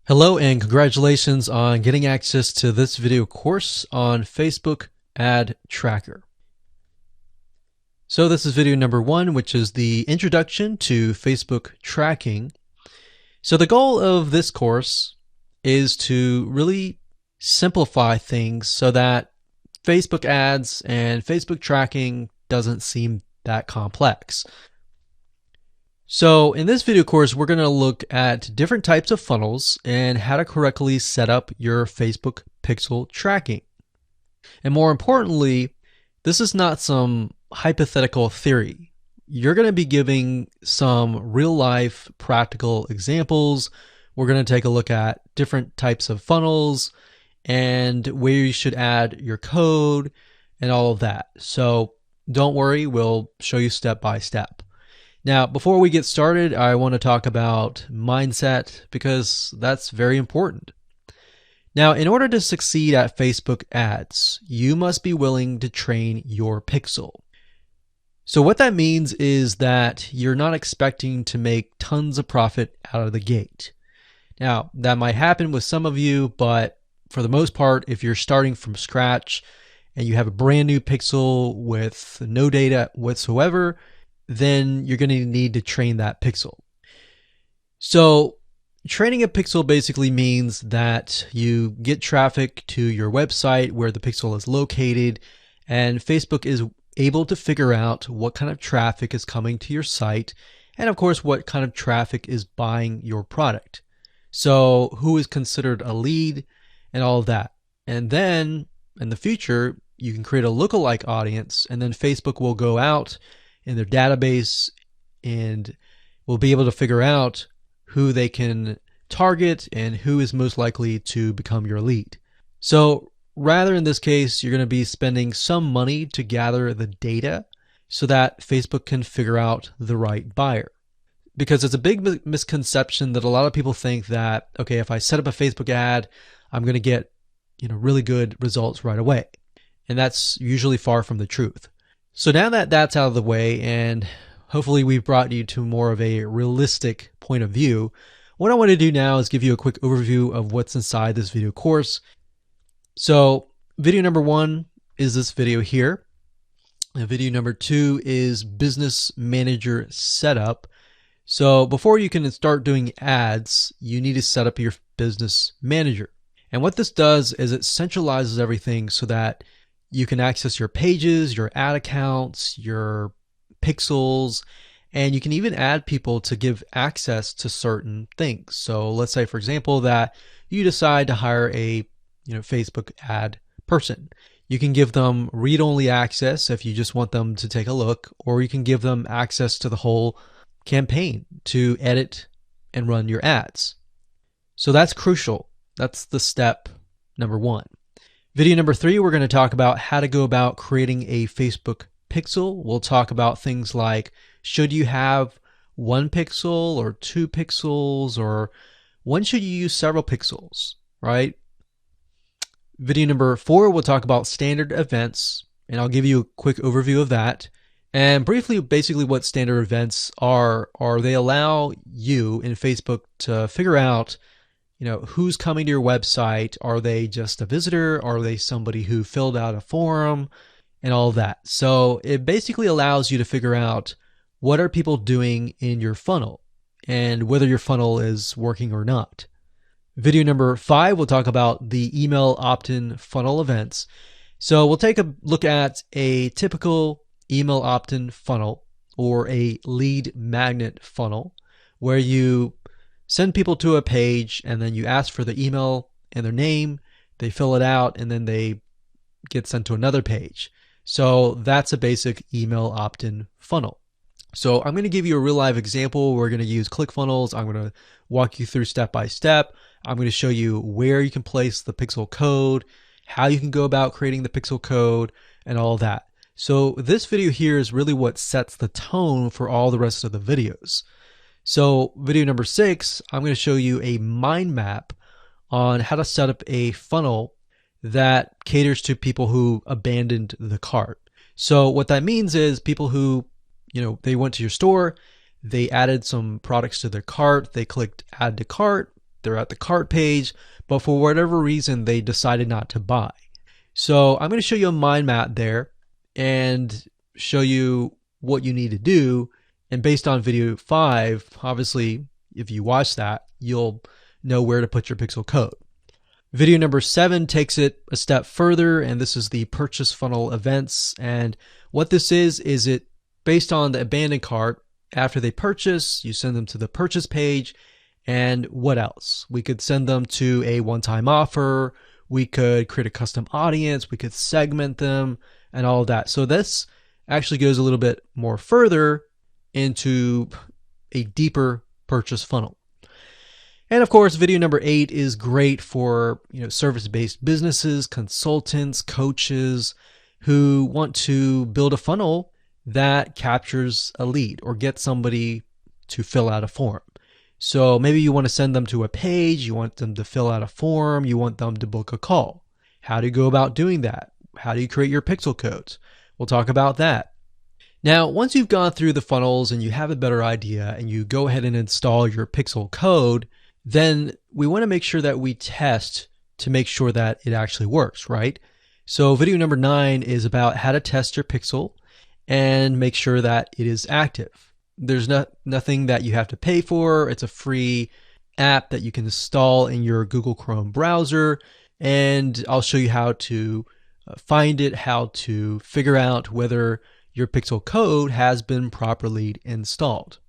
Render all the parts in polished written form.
Hello and congratulations on getting access to this video course on Facebook Ad Tracker. So this is video number 1, which is the introduction to Facebook tracking. So the goal of this course is to really simplify things so that Facebook ads and Facebook tracking doesn't seem that complex. So in this video course, we're going to look at different types of funnels and how to correctly set up your Facebook pixel tracking. And more importantly, this is not some hypothetical theory. You're going to be giving some real life practical examples. We're going to take a look at different types of funnels and where you should add your code and all of that. So don't worry, we'll show you step by step. Now, before we get started, I want to talk about mindset because that's very important. Now, in order to succeed at Facebook ads, you must be willing to train your pixel. So what that means is that you're not expecting to make tons of profit out of the gate. Now, that might happen with some of you, but for the most part, if you're starting from scratch and you have a brand new pixel with no data whatsoever, then you're going to need to train that pixel. So training a pixel basically means that you get traffic to your website where the pixel is located, and Facebook is able to figure out what kind of traffic is coming to your site, and of course what kind of traffic is buying your product. So who is considered a lead and all of that. And then in the future, you can create a lookalike audience, and then Facebook will go out in their database and will be able to figure out who they can target and who is most likely to become your lead. So rather in this case, you're going to be spending some money to gather the data so that Facebook can figure out the right buyer. Because it's a big misconception that a lot of people think that, okay, if I set up a Facebook ad, I'm going to get, really good results right away. And that's usually far from the truth. So now that that's out of the way, and hopefully we've brought you to more of a realistic point of view, what I want to do now is give you a quick overview of what's inside this video course. So video number 1 is this video here. And video number 2 is Business Manager Setup. So before you can start doing ads, you need to set up your Business Manager. And what this does is it centralizes everything so that you can access your pages, your ad accounts, your pixels, and you can even add people to give access to certain things. So let's say, for example, that you decide to hire a Facebook ad person. You can give them read-only access if you just want them to take a look, or you can give them access to the whole campaign to edit and run your ads. So that's crucial. That's the step number 1. Video number 3, we're going to talk about how to go about creating a Facebook pixel. We'll talk about things like, should you have 1 pixel or 2 pixels, or when should you use several pixels, right? Video number 4, we'll talk about standard events, and I'll give you a quick overview of that. And briefly, basically what standard events are they allow you in Facebook to figure out who's coming to your website. Are they just a visitor? Are they somebody who filled out a form and all of that? So it basically allows you to figure out what are people doing in your funnel and whether your funnel is working or not. Video number 5, we'll talk about the email opt-in funnel events. So we'll take a look at a typical email opt-in funnel or a lead magnet funnel where you send people to a page and then you ask for the email and their name, they fill it out, and then they get sent to another page. So that's a basic email opt-in funnel. So I'm going to give you a real live example. We're going to use ClickFunnels. I'm going to walk you through step by step. I'm going to show you where you can place the pixel code, how you can go about creating the pixel code, and all of that. So this video here is really what sets the tone for all the rest of the videos. So video number 6, I'm going to show you a mind map on how to set up a funnel that caters to people who abandoned the cart. So what that means is people who, they went to your store, they added some products to their cart, they clicked add to cart, they're at the cart page, but for whatever reason, they decided not to buy. So I'm going to show you a mind map there and show you what you need to do. And based on video 5, obviously, if you watch that, you'll know where to put your pixel code. Video number 7 takes it a step further, and this is the purchase funnel events. And what this is it based on the abandoned cart, after they purchase, you send them to the purchase page. And what else? We could send them to a one-time offer. We could create a custom audience. We could segment them and all of that. So this actually goes a little bit more further into a deeper purchase funnel. And of course, video number 8 is great for, service-based businesses, consultants, coaches who want to build a funnel that captures a lead or get somebody to fill out a form. So maybe you want to send them to a page, you want them to fill out a form, you want them to book a call. How do you go about doing that? How do you create your pixel codes? We'll talk about that. Now, once you've gone through the funnels and you have a better idea and you go ahead and install your pixel code, then we want to make sure that we test to make sure that it actually works, right? So video number 9 is about how to test your pixel and make sure that it is active. There's nothing that you have to pay for. It's a free app that you can install in your Google Chrome browser, and I'll show you how to find it, how to figure out whether your pixel code has been properly installed.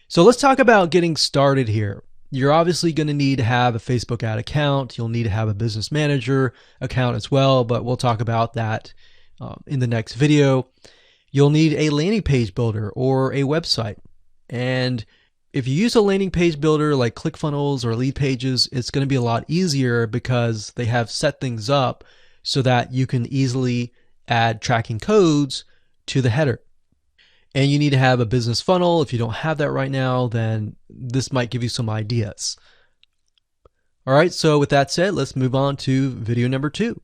So let's talk about getting started here. You're obviously going to need to have a Facebook ad account. You'll need to have a business manager account as well, but we'll talk about that in the next video. You'll need a landing page builder or a website. And if you use a landing page builder like ClickFunnels or Lead Pages, it's going to be a lot easier because they have set things up so that you can easily add tracking codes to the header. And you need to have a business funnel. If you don't have that right now, then this might give you some ideas. All right, so with that said, let's move on to video number 2.